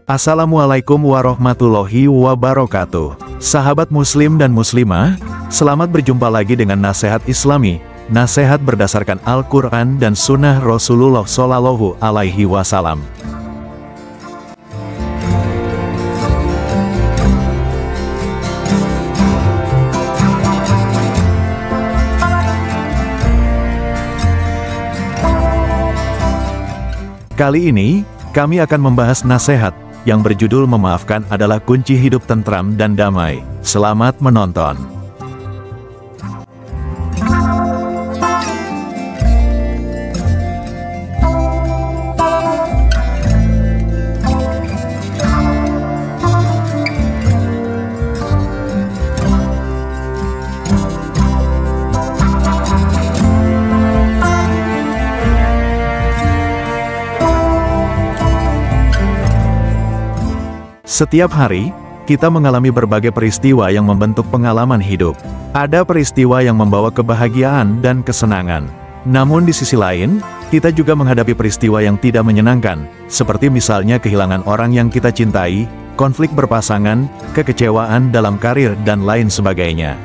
Assalamualaikum warahmatullahi wabarakatuh. Sahabat muslim dan muslimah, selamat berjumpa lagi dengan nasihat Islami, nasihat berdasarkan Al-Quran dan Sunnah Rasulullah Shallallahu Alaihi Wasallam. Kali ini, kami akan membahas nasihat yang berjudul memaafkan adalah kunci hidup tentram dan damai. Selamat menonton. Setiap hari, kita mengalami berbagai peristiwa yang membentuk pengalaman hidup. Ada peristiwa yang membawa kebahagiaan dan kesenangan. Namun di sisi lain, kita juga menghadapi peristiwa yang tidak menyenangkan, seperti misalnya kehilangan orang yang kita cintai, konflik berpasangan, kekecewaan dalam karir, dan lain sebagainya.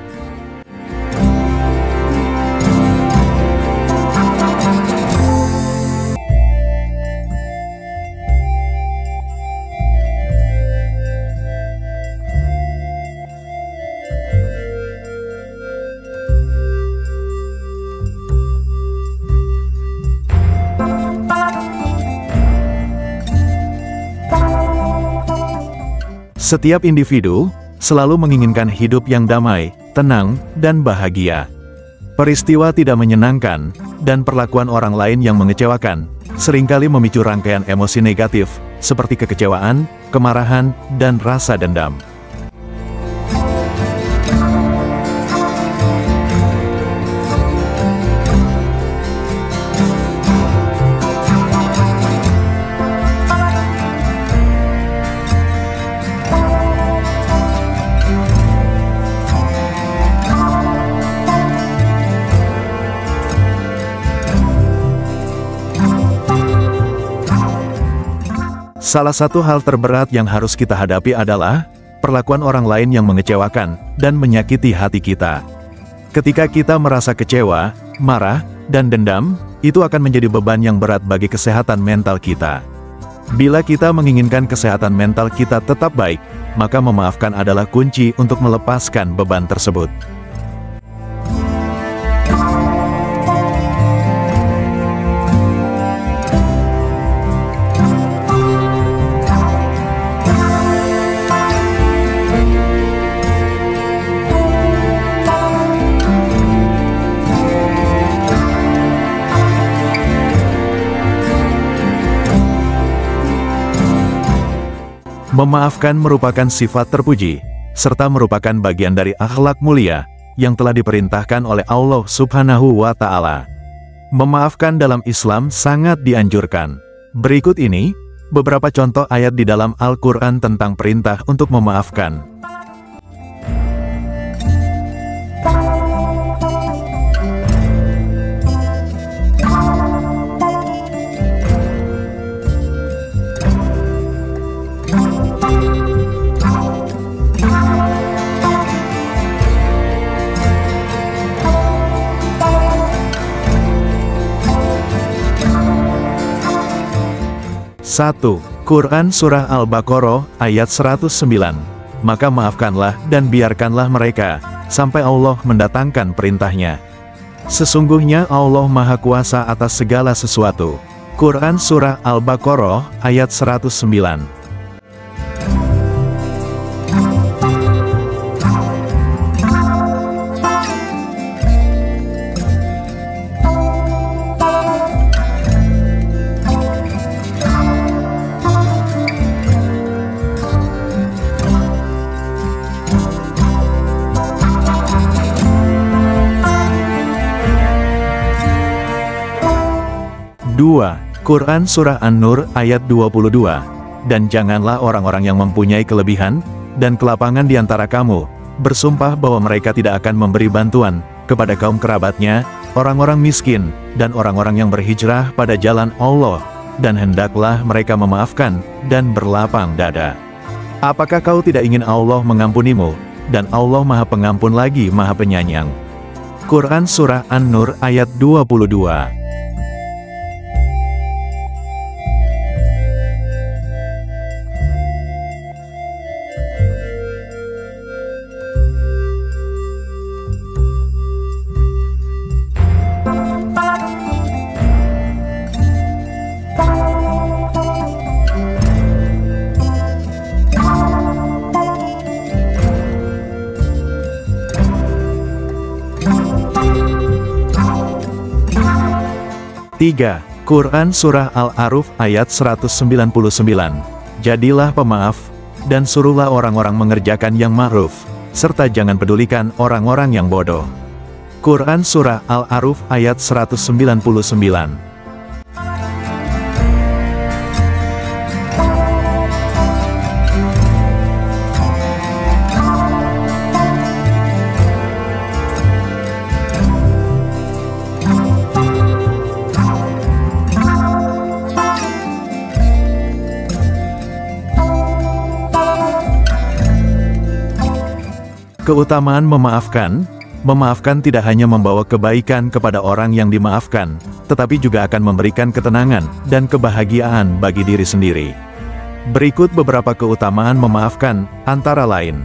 Setiap individu selalu menginginkan hidup yang damai, tenang, dan bahagia. Peristiwa tidak menyenangkan dan perlakuan orang lain yang mengecewakan seringkali memicu rangkaian emosi negatif seperti kekecewaan, kemarahan, dan rasa dendam. Salah satu hal terberat yang harus kita hadapi adalah perlakuan orang lain yang mengecewakan dan menyakiti hati kita. Ketika kita merasa kecewa, marah, dan dendam, itu akan menjadi beban yang berat bagi kesehatan mental kita. Bila kita menginginkan kesehatan mental kita tetap baik, maka memaafkan adalah kunci untuk melepaskan beban tersebut. Memaafkan merupakan sifat terpuji, serta merupakan bagian dari akhlak mulia, yang telah diperintahkan oleh Allah Subhanahu wa Ta'ala. Memaafkan dalam Islam sangat dianjurkan. Berikut ini, beberapa contoh ayat di dalam Al-Quran tentang perintah untuk memaafkan. Satu, Quran Surah Al-Baqarah ayat 109. Maka maafkanlah dan biarkanlah mereka, sampai Allah mendatangkan perintahnya. Sesungguhnya Allah Maha Kuasa atas segala sesuatu. Quran Surah Al-Baqarah ayat 109. Dua, Quran Surah An-Nur ayat 22. Dan janganlah orang-orang yang mempunyai kelebihan dan kelapangan di antara kamu bersumpah bahwa mereka tidak akan memberi bantuan kepada kaum kerabatnya, orang-orang miskin, dan orang-orang yang berhijrah pada jalan Allah, dan hendaklah mereka memaafkan, dan berlapang dada. Apakah kau tidak ingin Allah mengampunimu, dan Allah Maha Pengampun lagi Maha Penyayang? Quran Surah An-Nur ayat 22. Tiga. Quran Surah Al-A'raf ayat 199. Jadilah pemaaf, dan suruhlah orang-orang mengerjakan yang ma'ruf, serta jangan pedulikan orang-orang yang bodoh. Quran Surah Al-A'raf ayat 199. Keutamaan memaafkan. Memaafkan tidak hanya membawa kebaikan kepada orang yang dimaafkan, tetapi juga akan memberikan ketenangan dan kebahagiaan bagi diri sendiri. Berikut beberapa keutamaan memaafkan, antara lain.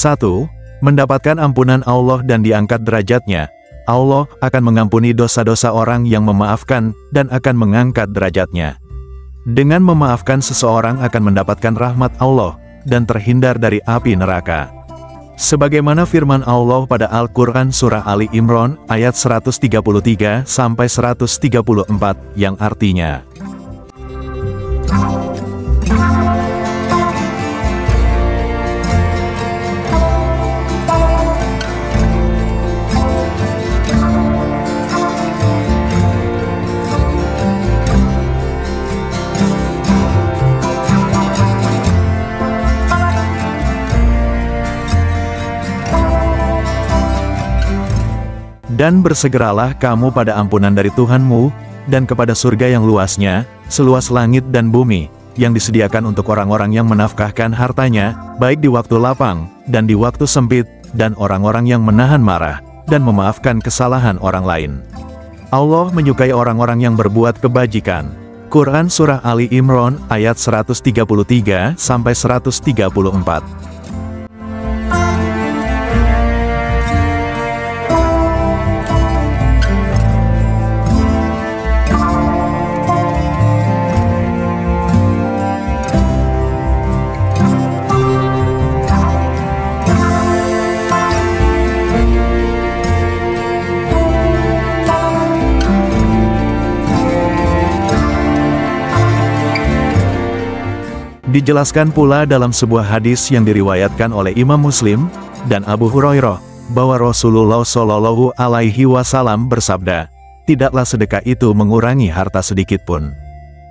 Satu, mendapatkan ampunan Allah dan diangkat derajatnya. Allah akan mengampuni dosa-dosa orang yang memaafkan dan akan mengangkat derajatnya. Dengan memaafkan seseorang akan mendapatkan rahmat Allah dan terhindar dari api neraka. Sebagaimana firman Allah pada Al-Quran Surah Ali Imran ayat 133-134 yang artinya, dan bersegeralah kamu pada ampunan dari Tuhanmu, dan kepada surga yang luasnya, seluas langit dan bumi, yang disediakan untuk orang-orang yang menafkahkan hartanya, baik di waktu lapang, dan di waktu sempit, dan orang-orang yang menahan marah, dan memaafkan kesalahan orang lain. Allah menyukai orang-orang yang berbuat kebajikan. Quran Surah Ali Imran ayat 133-134. 'Dijelaskan pula dalam sebuah hadis yang diriwayatkan oleh Imam Muslim dan Abu Hurairah, bahwa Rasulullah Shallallahu Alaihi Wasallam bersabda, "Tidaklah sedekah itu mengurangi harta sedikit pun.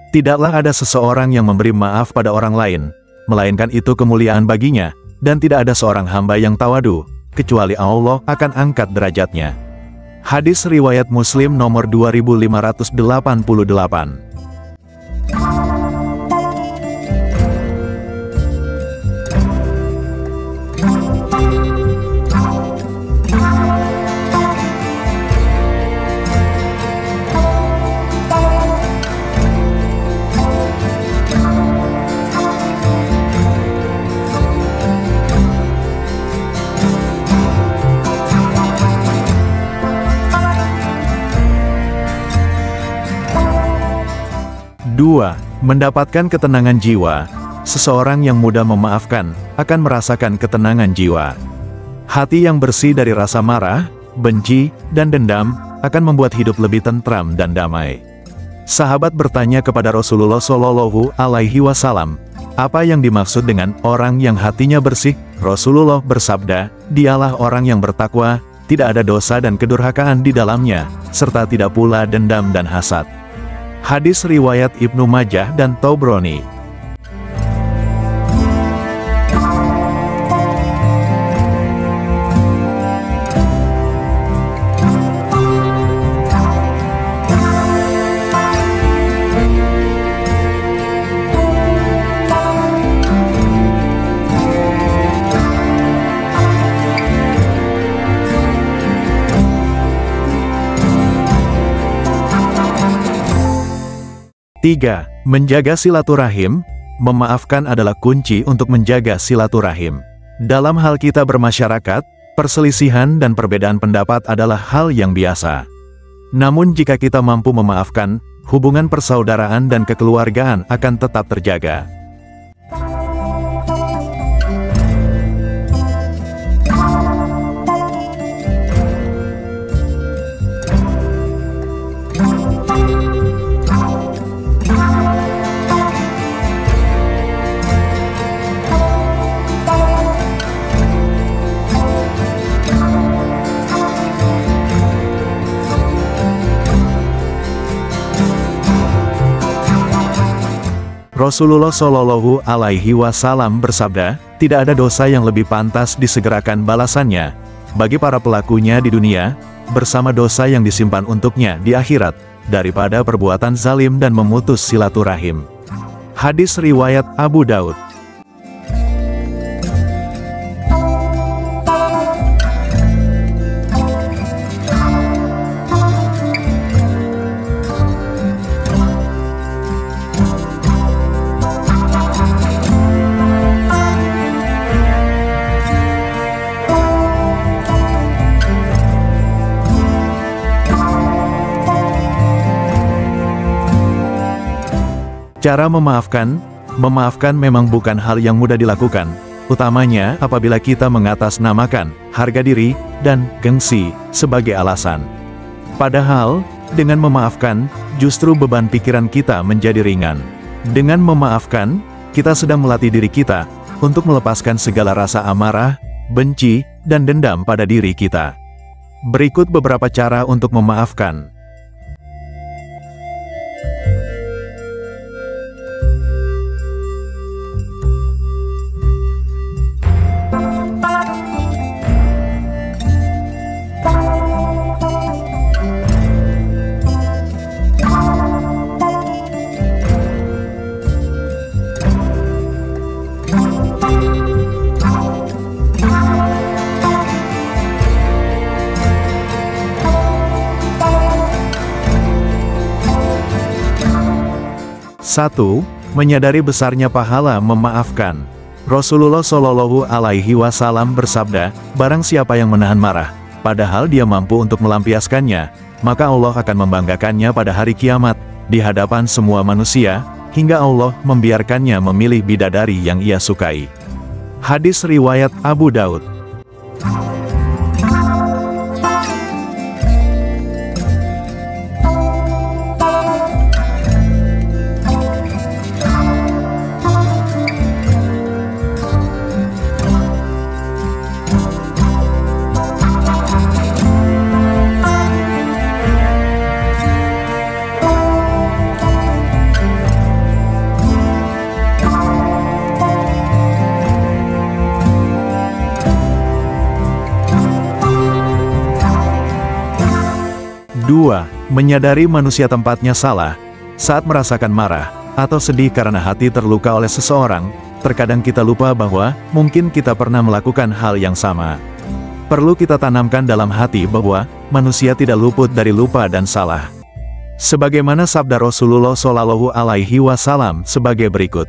Tidaklah ada seseorang yang memberi maaf pada orang lain, melainkan itu kemuliaan baginya, dan tidak ada seorang hamba yang tawadu, kecuali Allah akan angkat derajatnya." Hadis riwayat Muslim nomor 2588. 2. Mendapatkan ketenangan jiwa. Seseorang yang mudah memaafkan, akan merasakan ketenangan jiwa. Hati yang bersih dari rasa marah, benci, dan dendam, akan membuat hidup lebih tentram dan damai. Sahabat bertanya kepada Rasulullah Shallallahu Alaihi Wasallam, apa yang dimaksud dengan orang yang hatinya bersih? Rasulullah bersabda, dialah orang yang bertakwa, tidak ada dosa dan kedurhakaan di dalamnya, serta tidak pula dendam dan hasad. Hadis riwayat Ibnu Majah dan Tabrani. Tiga, menjaga silaturahim. Memaafkan adalah kunci untuk menjaga silaturahim. Dalam hal kita bermasyarakat, perselisihan dan perbedaan pendapat adalah hal yang biasa. Namun jika kita mampu memaafkan, hubungan persaudaraan dan kekeluargaan akan tetap terjaga. Rasulullah Shallallahu Alaihi Wasallam bersabda, tidak ada dosa yang lebih pantas disegerakan balasannya bagi para pelakunya di dunia, bersama dosa yang disimpan untuknya di akhirat, daripada perbuatan zalim dan memutus silaturahim. Hadis riwayat Abu Daud. Cara memaafkan memang bukan hal yang mudah dilakukan, utamanya apabila kita mengatasnamakan harga diri dan gengsi sebagai alasan. Padahal, dengan memaafkan, justru beban pikiran kita menjadi ringan. Dengan memaafkan, kita sedang melatih diri kita untuk melepaskan segala rasa amarah, benci, dan dendam pada diri kita. Berikut beberapa cara untuk memaafkan. Satu, menyadari besarnya pahala memaafkan. Rasulullah Shallallahu Alaihi Wasallam bersabda, barang siapa yang menahan marah, padahal dia mampu untuk melampiaskannya, maka Allah akan membanggakannya pada hari kiamat, di hadapan semua manusia, hingga Allah membiarkannya memilih bidadari yang ia sukai. Hadis riwayat Abu Daud. Dua, menyadari manusia tempatnya salah. Saat merasakan marah atau sedih karena hati terluka oleh seseorang, terkadang kita lupa bahwa mungkin kita pernah melakukan hal yang sama. Perlu kita tanamkan dalam hati bahwa manusia tidak luput dari lupa dan salah. Sebagaimana sabda Rasulullah Shallallahu Alaihi Wasallam sebagai berikut.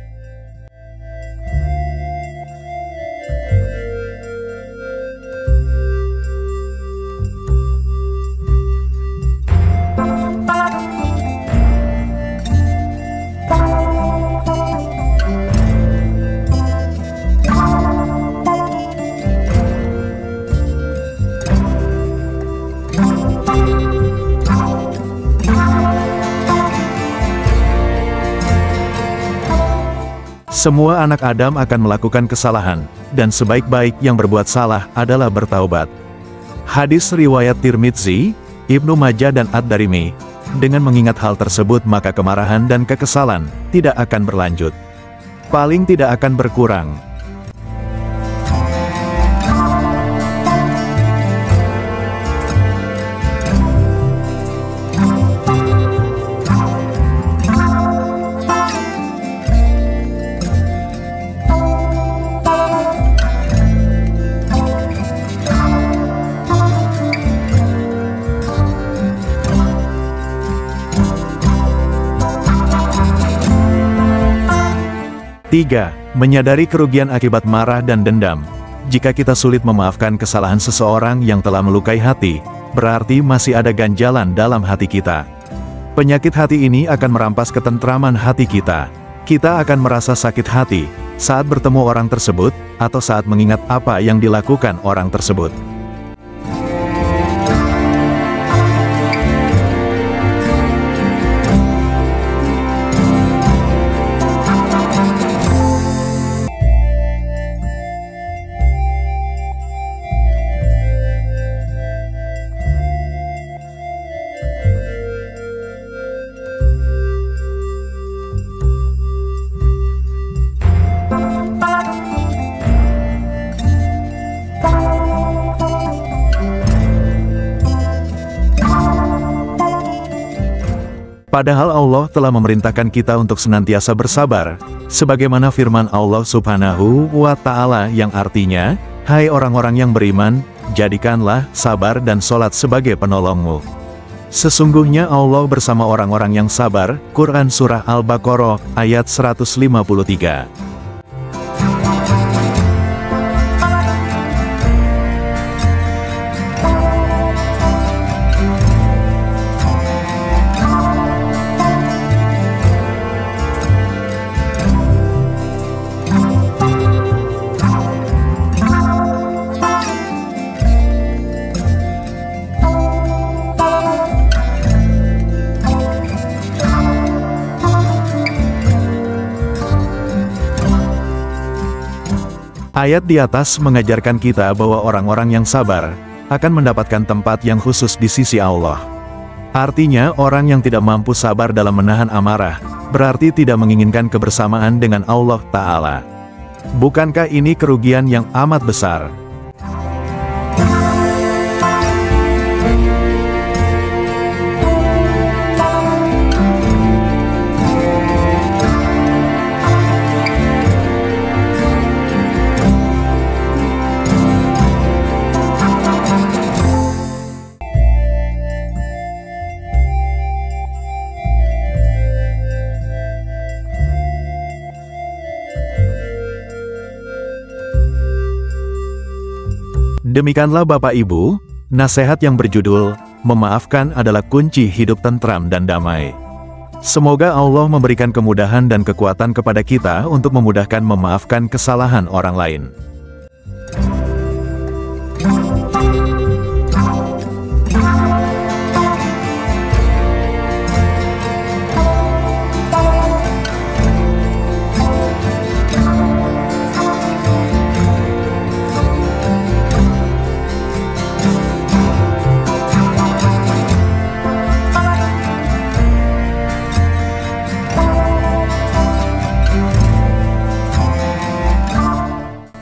Semua anak Adam akan melakukan kesalahan, dan sebaik-baik yang berbuat salah adalah bertaubat. Hadis riwayat Tirmidzi, Ibnu Majah dan Ad-Darimi. Dengan mengingat hal tersebut maka kemarahan dan kekesalan tidak akan berlanjut. Paling tidak akan berkurang. Tiga, menyadari kerugian akibat marah dan dendam. Jika kita sulit memaafkan kesalahan seseorang yang telah melukai hati, berarti masih ada ganjalan dalam hati kita. Penyakit hati ini akan merampas ketentraman hati kita. Kita akan merasa sakit hati saat bertemu orang tersebut, atau saat mengingat apa yang dilakukan orang tersebut. Padahal Allah telah memerintahkan kita untuk senantiasa bersabar, sebagaimana firman Allah Subhanahu wa Ta'ala yang artinya, "Hai orang-orang yang beriman, jadikanlah sabar dan sholat sebagai penolongmu." Sesungguhnya Allah bersama orang-orang yang sabar. Quran Surah Al-Baqarah, ayat 153. Ayat di atas mengajarkan kita bahwa orang-orang yang sabar akan mendapatkan tempat yang khusus di sisi Allah. Artinya, orang yang tidak mampu sabar dalam menahan amarah, berarti tidak menginginkan kebersamaan dengan Allah Ta'ala. Bukankah ini kerugian yang amat besar? Demikianlah Bapak Ibu, nasihat yang berjudul, "Memaafkan adalah kunci hidup tentram dan damai." Semoga Allah memberikan kemudahan dan kekuatan kepada kita untuk memudahkan memaafkan kesalahan orang lain.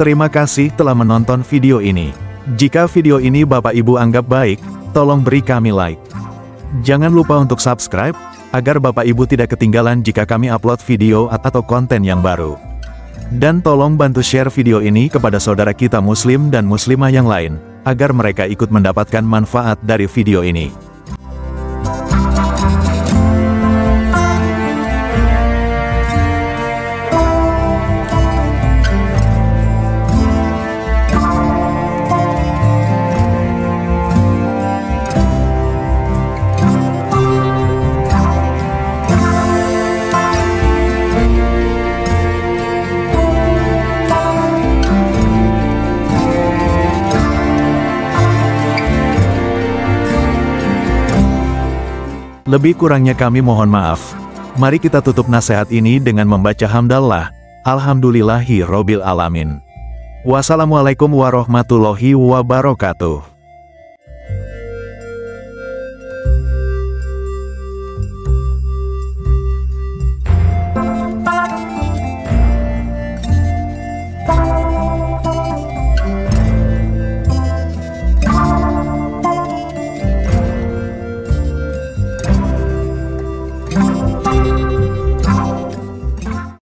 Terima kasih telah menonton video ini. Jika video ini Bapak Ibu anggap baik, tolong beri kami like. Jangan lupa untuk subscribe, agar Bapak Ibu tidak ketinggalan jika kami upload video atau konten yang baru. Dan tolong bantu share video ini kepada saudara kita muslim dan muslimah yang lain, agar mereka ikut mendapatkan manfaat dari video ini. Lebih kurangnya kami mohon maaf. Mari kita tutup nasihat ini dengan membaca hamdalah. Alhamdulillahirobbil alamin. Wassalamualaikum warahmatullahi wabarakatuh.